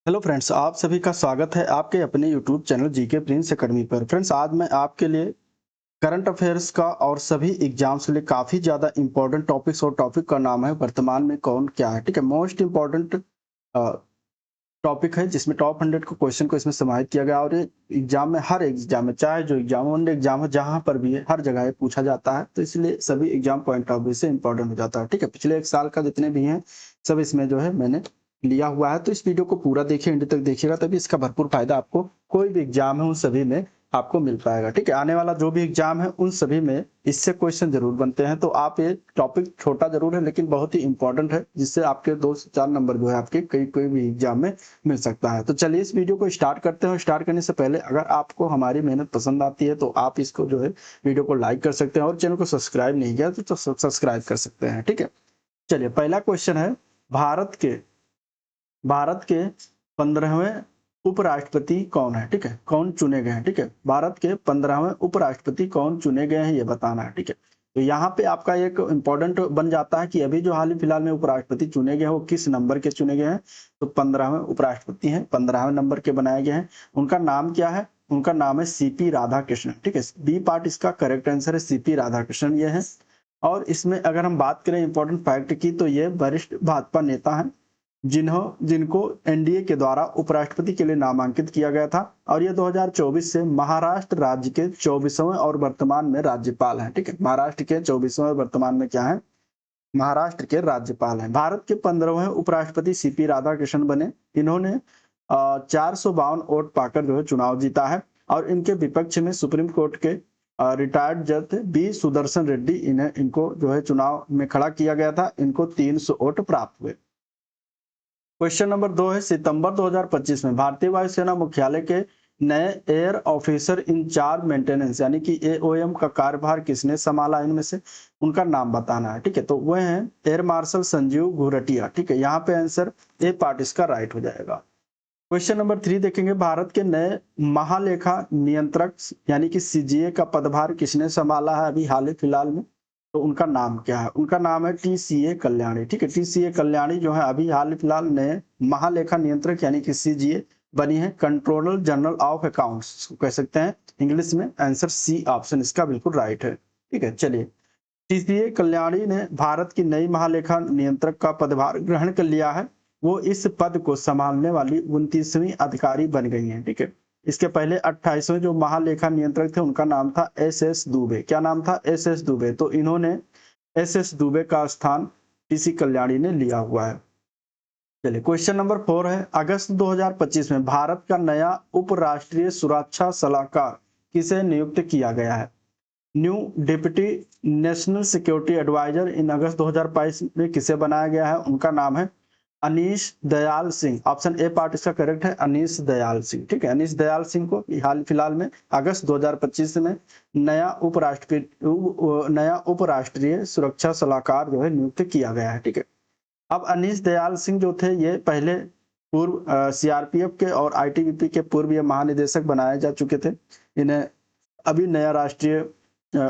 Hello friends, आप सभी का स्वागत है आपके अपने YouTube channel GK Prince academy पर। फ्रेंड्स, आज मैं आपके लिए करंट अफेयर्स का और सभी एग्जाम्स के लिए काफ़ी ज़्यादा इंपॉर्टेंट टॉपिक्स और टॉपिक का नाम है वर्तमान में कौन क्या है। ठीक है, मोस्ट इंपॉर्टेंट टॉपिक है जिसमें टॉप 100 को क्वेश्चन को इसमें समाहित किया गया और ये एग्जाम में हर एग्जाम में चाहे जो एग्जाम वन एग्जाम है जहाँ पर भी है हर जगह ये पूछा जाता है, तो इसलिए सभी एग्जाम पॉइंट ऑफ व्यू से इंपॉर्टेंट हो जाता है। ठीक है, पिछले एक साल का जितने भी हैं सब इसमें जो है मैंने लिया हुआ है, तो इस वीडियो को पूरा देखिए, एंड तक देखिएगा, तभी इसका भरपूर फायदा आपको कोई भी एग्जाम है उन सभी में आपको मिल पाएगा। ठीक है, आने वाला जो भी एग्जाम है उन सभी में इससे क्वेश्चन जरूर बनते हैं, तो आप ये टॉपिक छोटा जरूर है लेकिन बहुत ही इंपॉर्टेंट है, जिससे आपके 2 से 4 नंबर जो है आपके कोई भी एग्जाम में मिल सकता है। तो चलिए इस वीडियो को स्टार्ट करते हैं। स्टार्ट करने से पहले अगर आपको हमारी मेहनत पसंद आती है तो आप इसको जो है वीडियो को लाइक कर सकते हैं और चैनल को सब्सक्राइब नहीं किया तो सब्सक्राइब कर सकते हैं। ठीक है, चलिए पहला क्वेश्चन है, भारत के भारत के 15वें उपराष्ट्रपति कौन है। ठीक है, कौन चुने गए हैं। ठीक है, भारत के 15वें उपराष्ट्रपति कौन चुने गए हैं ये बताना है। ठीक है, तो यहाँ पे आपका एक इंपॉर्टेंट बन जाता है कि अभी जो हाल ही फिलहाल में उपराष्ट्रपति चुने गए हैं वो किस नंबर के चुने गए हैं। तो 15वें उपराष्ट्रपति हैं, 15वें नंबर के बनाए गए हैं। उनका नाम क्या है? उनका नाम है सीपी राधाकृष्णन। ठीक है, बी पार्ट इसका करेक्ट आंसर है, सीपी राधाकृष्णन ये है। और इसमें अगर हम बात करें इंपॉर्टेंट फैक्ट की, तो ये वरिष्ठ भाजपा नेता हैं जिनको एनडीए के द्वारा उपराष्ट्रपति के लिए नामांकित किया गया था, और ये 2024 से महाराष्ट्र राज्य के 24वें और वर्तमान में राज्यपाल हैं। ठीक है, महाराष्ट्र के 24वें वर्तमान में क्या है? महाराष्ट्र के राज्यपाल हैं। भारत के 15वें उपराष्ट्रपति सीपी राधाकृष्णन बने। इन्होंने 452 वोट पाकर जो है चुनाव जीता है, और इनके विपक्ष में सुप्रीम कोर्ट के रिटायर्ड जज थे बी सुदर्शन रेड्डी, इनको जो है चुनाव में खड़ा किया गया था। इनको 300 वोट प्राप्त हुए। क्वेश्चन नंबर 2 है, सितंबर 2025 में भारतीय वायुसेना मुख्यालय के नए एयर ऑफिसर इंचार्ज मेंटेनेंस यानी कि एओएम का कार्यभार किसने संभाला? इनमें से उनका नाम बताना है। ठीक है, तो वह हैं एयर मार्शल संजीव घुरटिया। ठीक है, यहाँ पे आंसर ए पार्ट इसका राइट हो जाएगा। क्वेश्चन नंबर 3 देखेंगे, भारत के नए महालेखा नियंत्रक यानी कि सीजीए का पदभार किसने संभाला है अभी हाल ही फिलहाल में? तो उनका नाम क्या है? उनका नाम है टीसीए कल्याणी। ठीक है, टीसीए कल्याणी जो है अभी हाल फिलहाल नए महालेखा नियंत्रक यानी कि सीजीए बनी है, कंट्रोलर जनरल ऑफ अकाउंट्स कह सकते हैं इंग्लिश में। आंसर सी ऑप्शन इसका बिल्कुल राइट है। ठीक है, चलिए टीसीए कल्याणी ने भारत की नई महालेखा नियंत्रक का पदभार ग्रहण कर लिया है। वो इस पद को संभालने वाली 29वीं अधिकारी बन गई हैं। ठीक है, इसके पहले 28वें जो महालेखा नियंत्रक थे उनका नाम था एस दुबे। क्या नाम था? एस दुबे। तो इन्होंने एस दुबे का स्थान टीसी कल्याणी ने लिया हुआ है। चलिए क्वेश्चन नंबर 4 है, अगस्त 2025 में भारत का नया उपराष्ट्रीय सुरक्षा सलाहकार किसे नियुक्त किया गया है? New deputy national security adviser in August 2022 में किसे बनाया गया है? उनका नाम है Anish Dayal Singh. Option A part इसका करेक्ट है, अनीश दयाल सिंह। ठीक है, अनीश दयाल सिंह को हाल फिलहाल में अगस्त 2025 में नया उपराष्ट्रीय सुरक्षा सलाहकार जो है नियुक्त किया गया है। ठीक है, अब अनीश दयाल सिंह जो थे ये पहले पूर्व सीआरपीएफ के और आईटीबीपी के पूर्व महानिदेशक बनाए जा चुके थे। इन्हें अभी नया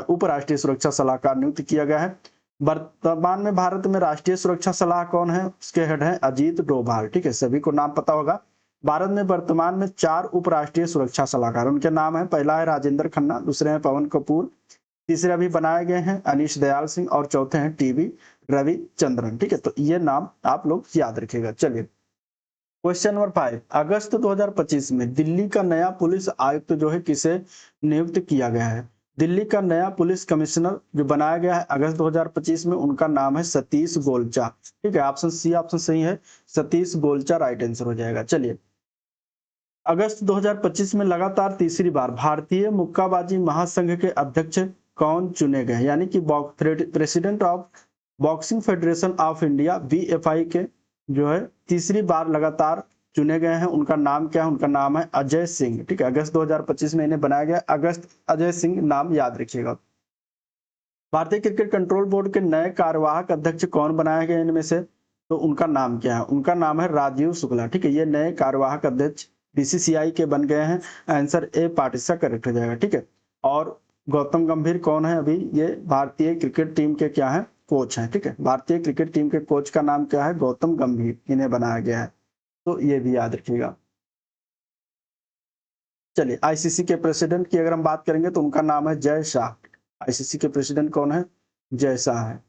उपराष्ट्रीय सुरक्षा सलाहकार नियुक्त किया गया है। वर्तमान में भारत में राष्ट्रीय सुरक्षा सलाह कौन है? उसके हेड हैं अजीत डोभाल। ठीक है, सभी को नाम पता होगा। भारत में वर्तमान में 4 उपराष्ट्रीय सुरक्षा सलाहकार, उनके नाम है, पहला है राजेंद्र खन्ना, दूसरे हैं पवन कपूर, तीसरे अभी बनाए गए हैं अनीश दयाल सिंह, और चौथे हैं टीवी रविचंद्रन। ठीक है, तो ये नाम आप लोग याद रखिएगा। चलिए क्वेश्चन नंबर 5, अगस्त 2025 में दिल्ली का नया पुलिस आयुक्त जो है किसे नियुक्त किया गया है? दिल्ली का नया पुलिस कमिश्नर जो बनाया गया है अगस्त 2025 में, उनका नाम है सतीश गोलचा। ठीक है, ऑप्शन सी ऑप्शन सही है, सतीश गोलचा राइट आंसर हो जाएगा। चलिए अगस्त 2025 में लगातार तीसरी बार भारतीय मुक्काबाजी महासंघ के अध्यक्ष कौन चुने गए? यानी कि president of boxing federation of India BFI के जो है तीसरी बार लगातार चुने गए हैं। उनका नाम क्या है? उनका नाम है अजय सिंह। ठीक है, अगस्त 2025 में इन्हें बनाया गया अगस्त अजय सिंह, नाम याद रखिएगा। भारतीय क्रिकेट कंट्रोल बोर्ड के नए कार्यवाहक अध्यक्ष कौन बनाए गए इनमें से? तो उनका नाम क्या है? उनका नाम है राजीव शुक्ला। ठीक है, ये नए कार्यवाहक अध्यक्ष बीसीसीआई के बन गए हैं। आंसर ए पार्ट इसका करेक्ट हो जाएगा। ठीक है, और गौतम गंभीर कौन है? अभी ये भारतीय क्रिकेट टीम के क्या है? कोच हैं। ठीक है, भारतीय क्रिकेट टीम के कोच का नाम क्या है? गौतम गंभीर, इन्हें बनाया गया है। तो ये भी याद रखिएगा। चलिए, आईसीसी के प्रेसिडेंट की अगर हम बात करेंगे तो उनका नाम है जय शाह। आईसीसी के प्रेसिडेंट कौन है? जय शाह है।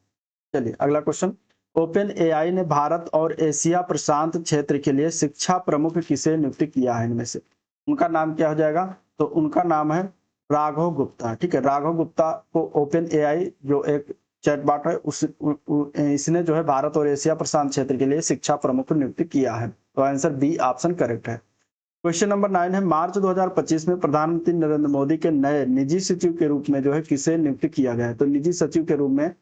चलिए अगला क्वेश्चन, ओपन एआई ने भारत और एशिया प्रशांत क्षेत्र के लिए शिक्षा प्रमुख किसे नियुक्त किया है इनमें से? उनका नाम क्या हो जाएगा? तो उनका नाम है राघव गुप्ता। ठीक है, राघव गुप्ता को ओपन एआई जो एक चैटबॉट है इसने जो है भारत और एशिया प्रशांत क्षेत्र के लिए शिक्षा प्रमुख नियुक्त किया है। तो आंसर बी ऑप्शन करेक्ट है। क्वेश्चन नंबर 9 है, मार्च 2025 में प्रधानमंत्री नरेंद्र मोदी के नए निजी सचिव के रूप में जो है किसे नियुक्त किया गया है? तो निजी सचिव के रूप में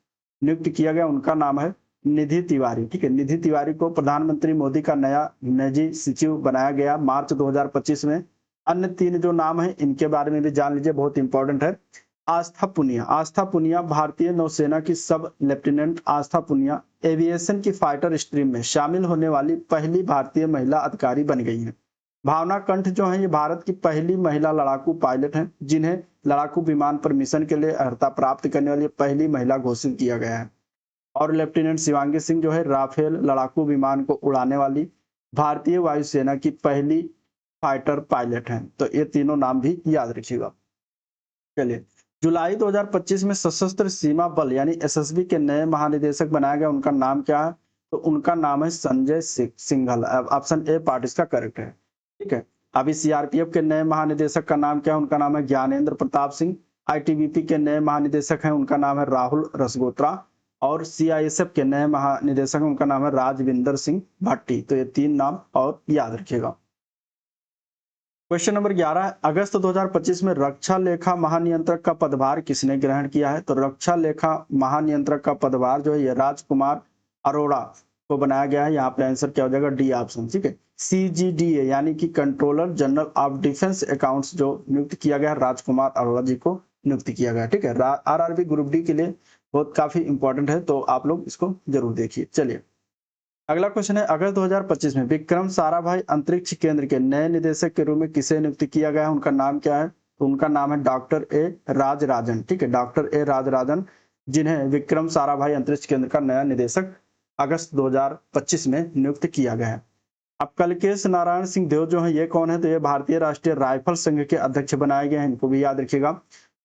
नियुक्त किया गया, उनका नाम है निधि तिवारी। ठीक है, निधि तिवारी को प्रधानमंत्री मोदी का नया निजी सचिव बनाया गया मार्च 2025 में। अन्य 3 जो नाम है इनके बारे में भी जान लीजिए, बहुत इंपॉर्टेंट है। आस्था पुनिया, आस्था पुनिया भारतीय नौसेना की सब लेफ्टिनेंट आस्था पुनिया एविएशन की फाइटर स्ट्रीम में शामिल होने वाली पहली भारतीय महिला अधिकारी बन गई है। भावना कंठ जो है ये भारत की पहली महिला लड़ाकू पायलट हैं, जिन्हें लड़ाकू विमान पर मिशन के लिए अर्हता प्राप्त करने वाली पहली महिला घोषित किया गया है। और लेफ्टिनेंट शिवांगी सिंह जो है राफेल लड़ाकू विमान को उड़ाने वाली भारतीय वायुसेना की पहली फाइटर पायलट हैं। तो ये तीनों नाम भी याद रखिएगा। चलिए, जुलाई 2025 में सशस्त्र सीमा बल यानी एसएसबी के नए महानिदेशक बनाया गया, उनका नाम क्या है? तो उनका नाम है Sanjay Singhal. Option A part इसका करेक्ट है। ठीक है, अभी सीआरपीएफ के नए महानिदेशक का नाम क्या है? उनका नाम है ज्ञानेंद्र प्रताप सिंह। आईटीबीपी के नए महानिदेशक हैं, उनका नाम है राहुल रसगोत्रा। और सीआईएसएफ के नए महानिदेशक हैं, उनका नाम है राजविंदर सिंह भट्टी। तो ये 3 नाम और याद रखिएगा। क्वेश्चन नंबर 11 है, अगस्त 2025 में रक्षा लेखा महानियंत्रक का पदभार किसने ग्रहण किया है? तो रक्षा लेखा महानियंत्रक का पदभार जो है ये राजकुमार अरोड़ा को बनाया गया है। यहाँ पे आंसर क्या हो जाएगा? D option. ठीक है, सीजीडीए यानी कि controller general of defence accounts जो नियुक्त किया गया राजकुमार अरोड़ा जी को नियुक्त किया गया। ठीक है, आरआरबी ग्रुप डी के लिए बहुत काफी इंपॉर्टेंट है, तो आप लोग इसको जरूर देखिए। चलिए अगला क्वेश्चन है, अगस्त 2025 में विक्रम साराभाई अंतरिक्ष केंद्र के नए निदेशक के रूप में किसे नियुक्त किया गया है? उनका नाम क्या है? तो उनका नाम है डॉक्टर ए राजराजन। ठीक है, डॉक्टर ए राजराजन, जिन्हें विक्रम साराभाई अंतरिक्ष केंद्र का नया निदेशक अगस्त 2025 में नियुक्त किया गया है। अब कलकेश नारायण सिंह देव जो है ये कौन है? तो ये भारतीय राष्ट्रीय राइफल संघ के अध्यक्ष बनाए गए हैं, इनको भी याद रखिएगा।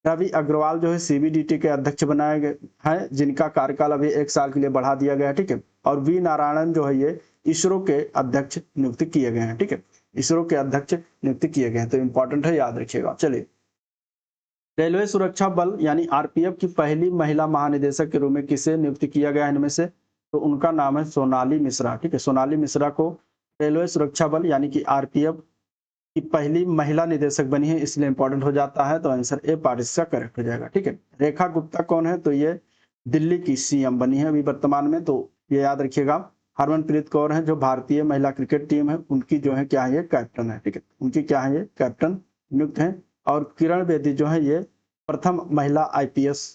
रवि अग्रवाल जो है सीबीडीटी के अध्यक्ष बनाए गए हैं, जिनका कार्यकाल अभी 1 साल के लिए बढ़ा दिया गया है। ठीक है, और वी नारायणन जो है ये इसरो के अध्यक्ष नियुक्त किए गए हैं। ठीक है, इसरो के अध्यक्ष नियुक्त किए गए हैं, तो इंपॉर्टेंट है, याद रखिएगा। चलिए, रेलवे सुरक्षा बल यानी आरपीएफ की पहली महिला महानिदेशक के रूप में किसे नियुक्त किया गया है इनमें से? तो उनका नाम है सोनाली मिश्रा। ठीक है, सोनाली मिश्रा को रेलवे सुरक्षा बल यानी कि आरपीएफ की पहली महिला निदेशक बनी है, इसलिए इंपॉर्टेंट हो जाता है। तो आंसर ए पार्ट इसका करेक्ट हो जाएगा। ठीक है, रेखा गुप्ता कौन है? तो ये दिल्ली की सीएम बनी है अभी वर्तमान में, तो ये याद रखिएगा। हरमनप्रीत कौर है जो भारतीय महिला क्रिकेट टीम है, उनकी जो है क्या है? ये कैप्टन है। ठीक है, उनकी क्या है? ये कैप्टन नियुक्त है। और किरण बेदी जो है ये प्रथम महिला आईपीएस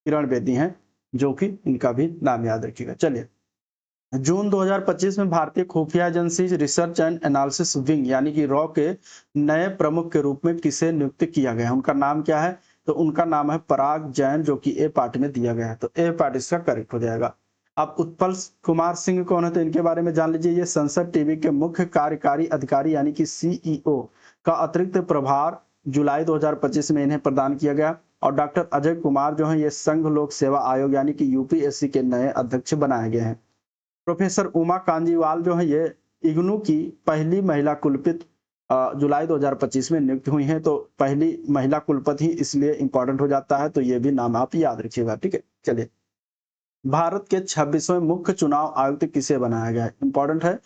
किरण बेदी हैं, जो कि इनका भी नाम याद रखिएगा। चलिए, जून 2025 में भारतीय खुफिया agency research and analysis wing यानी कि रॉ के नए प्रमुख के रूप में किसे नियुक्त किया गया है? उनका नाम क्या है? तो उनका नाम है पराग जैन, जो कि ए पार्ट में दिया गया है, तो ए पार्ट इसका करेक्ट हो जाएगा। अब उत्पल कुमार सिंह कौन है? तो इनके बारे में जान लीजिए। ये संसद टीवी के मुख्य कार्यकारी अधिकारी यानी कि सीईओ का अतिरिक्त प्रभार जुलाई 2025 में इन्हें प्रदान किया गया। और डॉक्टर अजय कुमार जो है ये संघ लोक सेवा आयोग यानी कि यूपीएससी के नए अध्यक्ष बनाए गए हैं। प्रोफेसर उमा कांजीवाल जो है ये इग्नू की पहली महिला कुलपति जुलाई 2025 में नियुक्त हुई हैं, तो पहली महिला कुलपति इसलिए इंपॉर्टेंट हो जाता है, तो ये भी नाम आप याद रखिएगा। ठीक है, चलिए, भारत के 26वें मुख्य चुनाव आयुक्त किसे बनाया गया है? इंपॉर्टेंट है,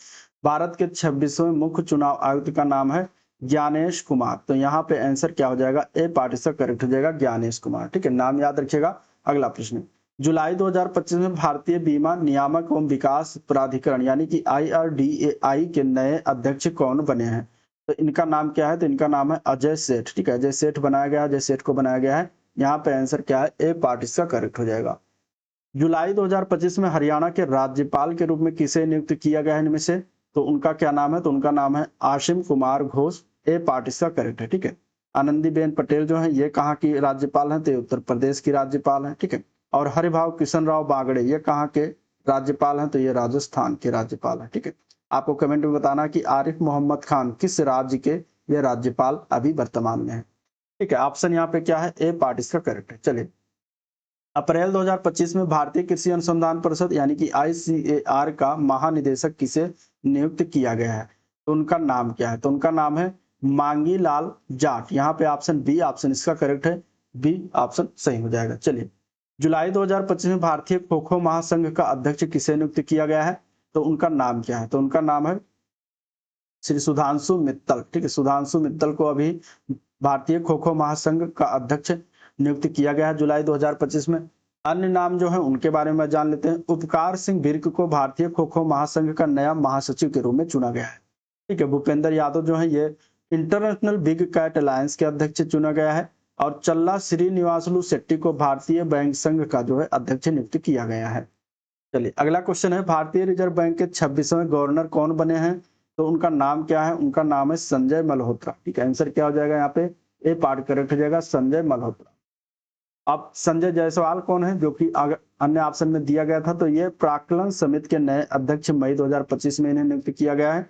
भारत के 26वें मुख्य चुनाव आयुक्त का नाम है ज्ञानेश कुमार। तो यहाँ पे आंसर क्या हो जाएगा? ए पार्ट इसका करेक्ट हो जाएगा, ज्ञानेश कुमार। ठीक है, नाम याद रखिएगा। अगला प्रश्न, जुलाई 2025 में भारतीय बीमा नियामक एवं विकास प्राधिकरण यानी कि आईआरडीएआई के नए अध्यक्ष कौन बने हैं? तो इनका नाम क्या है? तो इनका नाम है अजय सेठ। ठीक है, अजय सेठ बनाया गया, अजय सेठ को बनाया गया है। यहाँ पे आंसर क्या है? ए पार्ट इसका करेक्ट हो जाएगा। जुलाई 2025 में हरियाणा के राज्यपाल के रूप में किसे नियुक्त किया गया है इनमें से? तो उनका क्या नाम है? तो उनका नाम है आशिम कुमार घोष। ए पार्ट इसका करेक्ट है। ठीक है, आनंदीबेन पटेल जो है ये कहाँ की राज्यपाल हैं? तो उत्तर प्रदेश की राज्यपाल हैं। ठीक है, और हरिभाव किशन राव बागड़े ये कहाँ के राज्यपाल हैं? तो ये राजस्थान के राज्यपाल हैं। ठीक है, आपको कमेंट में बताना कि आरिफ मोहम्मद खान किस राज्य के ये राज्यपाल अभी वर्तमान में है। ठीक है, ऑप्शन यहाँ पे क्या है, ए पार्ट इसका करेक्ट है। चलिए, अप्रैल 2025 में भारतीय कृषि अनुसंधान परिषद यानी कि ICAR का महानिदेशक किसे नियुक्त किया गया है, तो उनका नाम क्या है, तो उनका नाम है मांगी लाल जाट। यहाँ पे ऑप्शन बी ऑप्शन इसका करेक्ट है, बी ऑप्शन सही हो जाएगा। चलिए, जुलाई 2025 में भारतीय खो खो महासंघ का अध्यक्ष किसे नियुक्त किया गया है, तो उनका नाम क्या है, तो उनका नाम है श्री सुधांशु मित्तल। ठीक है, सुधांशु मित्तल को अभी भारतीय खो खो महासंघ का अध्यक्ष नियुक्त किया गया है जुलाई 2025 में। अन्य नाम जो है उनके बारे में जान लेते हैं। उपकार सिंह बिर्क को भारतीय खो खो महासंघ का नया महासचिव के रूप में चुना गया है। ठीक है, भूपेंद्र यादव जो है ये इंटरनेशनल बिग कैट अलायंस के अध्यक्ष चुना गया है। और चल्ला श्रीनिवासलू शेट्टी को भारतीय बैंक संघ का जो है अध्यक्ष नियुक्त किया गया है। चलिए, अगला क्वेश्चन है, भारतीय रिजर्व बैंक के 26वें गवर्नर कौन बने हैं, तो उनका नाम क्या है, उनका नाम है संजय मल्होत्रा। ठीक है, आंसर क्या हो जाएगा यहाँ पे, ए पार्ट करेक्ट हो जाएगा, संजय मल्होत्रा। अब संजय जायसवाल कौन है, जो कि अन्य ऑप्शन में दिया गया था, तो ये प्राक्कलन समिति के नए अध्यक्ष मई 2025 में इन्हें नियुक्त किया गया है।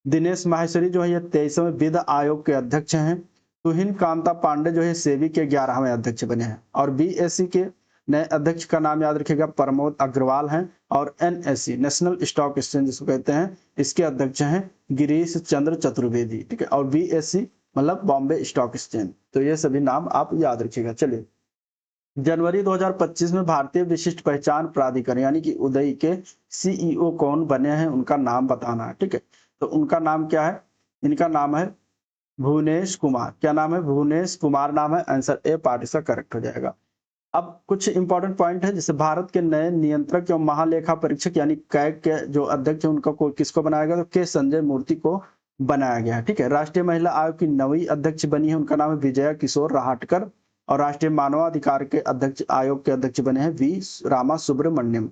दिनेश माहेश्वरी जो है ये 23वें वित्त आयोग के अध्यक्ष हैं। तुहिन कांता पांडे जो है सेबी के 11वें अध्यक्ष बने हैं। और BSE के नए अध्यक्ष का नाम याद रखिएगा, प्रमोद अग्रवाल हैं। और NSE नेशनल स्टॉक एक्सचेंज जिसको कहते हैं, इसके अध्यक्ष हैं गिरीश चंद्र चतुर्वेदी। ठीक है, और BSE मतलब बॉम्बे स्टॉक एक्सचेंज। तो ये सभी नाम आप याद रखिएगा। चलिए, जनवरी 2025 में भारतीय विशिष्ट पहचान प्राधिकरण यानी कि उदय के CEO कौन बने हैं, उनका नाम बताना है। ठीक है, तो उनका नाम क्या है, इनका नाम है भुवनेश कुमार। क्या नाम है, भुवनेश कुमार नाम है। आंसर ए पार्ट इसका करेक्ट हो जाएगा। अब कुछ इंपॉर्टेंट पॉइंट है, जैसे भारत के नए नियंत्रक एवं महालेखा परीक्षक यानी कैग के जो अध्यक्ष है उनका किसको बनाया गया, तो के संजय मूर्ति को बनाया गया है। ठीक है, राष्ट्रीय महिला आयोग की नवी अध्यक्ष बनी है, उनका नाम है विजया किशोर राहटकर। और राष्ट्रीय मानवाधिकार के अध्यक्ष आयोग के अध्यक्ष बने हैं V रामा सुब्रमण्यम।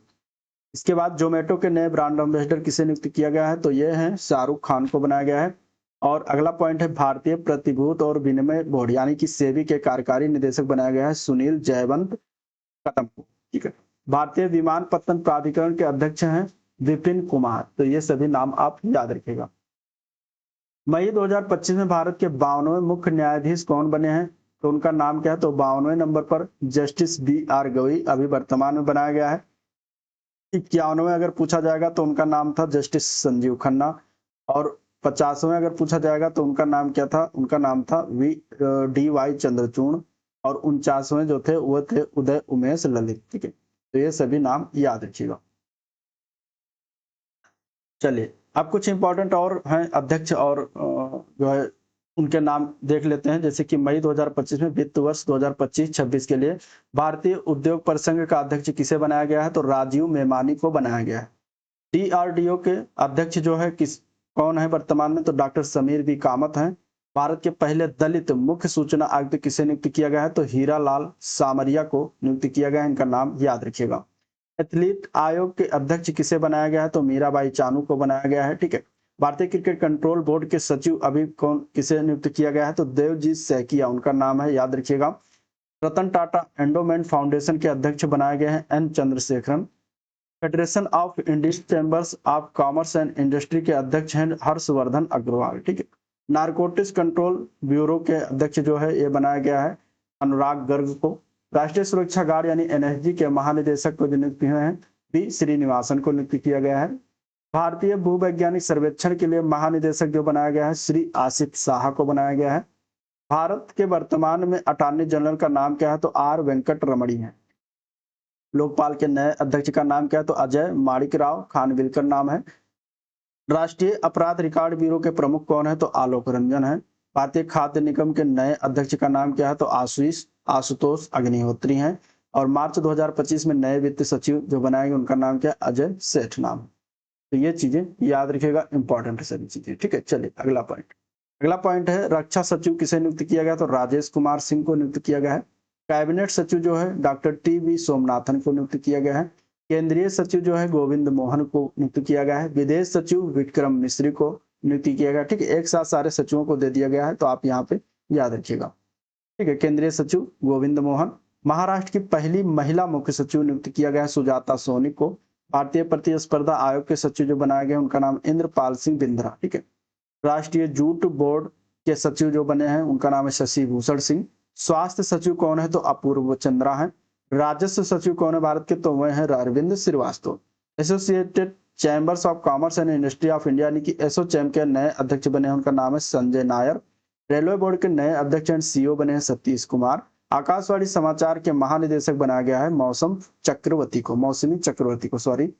इसके बाद जोमेटो के नए ब्रांड एम्बेसडर किसे नियुक्त किया गया है, तो ये है शाहरुख खान को बनाया गया है। और अगला पॉइंट है, भारतीय प्रतिभूत और विनिमय बोर्ड यानी कि सेबी के कार्यकारी निदेशक बनाया गया है सुनील जयवंत कदम को। ठीक है, भारतीय विमानपत्तन प्राधिकरण के अध्यक्ष हैं विपिन कुमार। तो ये सभी नाम आप याद रखिएगा। मई 2025 में भारत के 52वें मुख्य न्यायाधीश कौन बने हैं, तो उनका नाम क्या है, तो 52वें नंबर पर जस्टिस BR गवई अभी वर्तमान में बनाया गया है। 51वें अगर पूछा जाएगा तो उनका नाम था जस्टिस संजीव खन्ना। और 50वें अगर पूछा जाएगा तो उनका नाम क्या था, उनका नाम था DY चंद्रचूड़। और 49वें जो थे वो थे उदय उमेश ललित। ठीक है, तो ये सभी नाम याद रखिएगा। चलिए, अब कुछ इंपॉर्टेंट और हैं अध्यक्ष और जो है उनके नाम देख लेते हैं। जैसे कि मई 2025 में वित्त वर्ष 2025-26 के लिए भारतीय उद्योग परिसंघ का अध्यक्ष किसे बनाया गया है, तो राजीव मेमानी को बनाया गया है। DRDO के अध्यक्ष जो है कौन है वर्तमान में, तो डॉक्टर समीर V कामत हैं। भारत के पहले दलित मुख्य सूचना आयुक्त किसे नियुक्त किया गया है, तो हीरा लाल सामरिया को नियुक्त किया गया है। इनका नाम याद रखिएगा। एथलीट आयोग के अध्यक्ष किसे बनाया गया है, तो मीराबाई चानू को बनाया गया है। ठीक है, भारतीय क्रिकेट कंट्रोल बोर्ड के सचिव अभी कौन किसे नियुक्त किया गया है, तो देवजीत सैकिया उनका नाम है, याद रखिएगा। रतन टाटा एंडोमेंट फाउंडेशन के अध्यक्ष बनाए गए हैं N Chandrasekaran. Federation of Indian chambers of commerce and industry के अध्यक्ष हैं हर्षवर्धन अग्रवाल। ठीक है, नारकोटिक्स कंट्रोल ब्यूरो के अध्यक्ष जो है ये बनाया गया है अनुराग गर्ग को। राष्ट्रीय सुरक्षा गार्ड यानी NSG के महानिदेशक को नियुक्त हुए हैं B श्रीनिवासन को नियुक्त किया गया है। भारतीय भूवैज्ञानिक सर्वेक्षण के लिए महानिदेशक जो बनाया गया है श्री आसिफ शाह को बनाया गया है। भारत के वर्तमान में अटॉर्नी जनरल का नाम क्या है, तो R वेंकट रमणी है। लोकपाल के नए अध्यक्ष का नाम क्या है, तो अजय माणिकराव खानविलकर नाम है। राष्ट्रीय अपराध रिकॉर्ड ब्यूरो के प्रमुख कौन है, तो आलोक रंजन है। भारतीय खाद्य निगम के नए अध्यक्ष का नाम क्या है, तो आशुतोष अग्निहोत्री हैं। और मार्च 2025 में नए वित्त सचिव जो बनाएंगे उनका नाम क्या है, अजय सेठ नाम। तो ये चीजें याद रखिएगा, इंपॉर्टेंट है सभी चीजें। ठीक है, चलिए अगला पॉइंट है रक्षा सचिव किसे नियुक्त किया गया, तो राजेश कुमार सिंह को नियुक्त किया गया है। कैबिनेट सचिव जो है डॉक्टर TV सोमनाथन को नियुक्त किया गया है। केंद्रीय सचिव जो है गोविंद मोहन को नियुक्त किया गया है। विदेश सचिव विक्रम मिश्री को नियुक्त किया गया। ठीक है, एक साथ सारे सचिवों को दे दिया गया है, तो आप यहाँ पे याद रखिएगा। ठीक है, केंद्रीय सचिव गोविंद मोहन। महाराष्ट्र की पहली महिला मुख्य सचिव नियुक्त किया गया है सुजाता सोनी को। भारतीय प्रतिस्पर्धा आयोग के सचिव जो बनाए गए उनका नाम इंद्रपाल सिंह बिंद्रा। ठीक है। राष्ट्रीय जूट बोर्ड के सचिव जो बने हैं उनका नाम है शशि भूषण सिंह। स्वास्थ्य सचिव कौन है? तो अपूर्व चंद्रा है। राजस्व सचिव कौन है भारत के? तो वह है Arvind Srivastava. Associated chambers of commerce and industry of India यानी कि एसोचैम के नए अध्यक्ष बने हैं, उनका नाम है संजय नायर। रेलवे बोर्ड के नए अध्यक्ष एंड सीईओ बने हैं सतीश कुमार। आकाशवाणी समाचार के महानिदेशक बनाया गया है मौसमी चक्रवर्ती को सॉरी।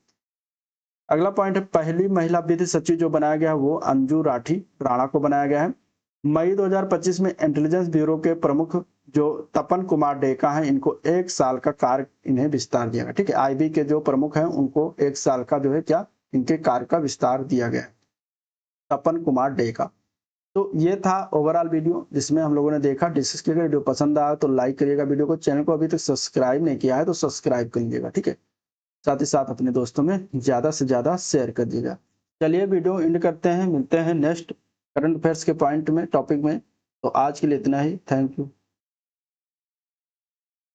अगला पॉइंट है पहली महिला विधि सचिव जो बनाया गया है वो अंजू राणा को बनाया गया है। मई 2025 में इंटेलिजेंस ब्यूरो के प्रमुख जो तपन कुमार डेका हैं, इनको 1 साल का कार्य इन्हें विस्तार दिया गया। ठीक है। आईबी के जो प्रमुख हैं उनको 1 साल का जो है क्या इनके कार्य का विस्तार दिया गया है, तपन कुमार डेका। तो ये था ओवरऑल वीडियो जिसमें हम लोगों ने देखा, डिस्कस किया। वीडियो पसंद आया तो लाइक करिएगा वीडियो को। चैनल को अभी तक सब्सक्राइब नहीं किया है तो सब्सक्राइब कर लीजिएगा। ठीक है। साथ ही साथ अपने दोस्तों में ज्यादा से ज्यादा शेयर कर दीजिएगा। चलिए वीडियो एंड करते हैं, मिलते हैं नेक्स्ट करंट अफेयर्स के पॉइंट में, टॉपिक में। तो आज के लिए इतना ही। Thank you.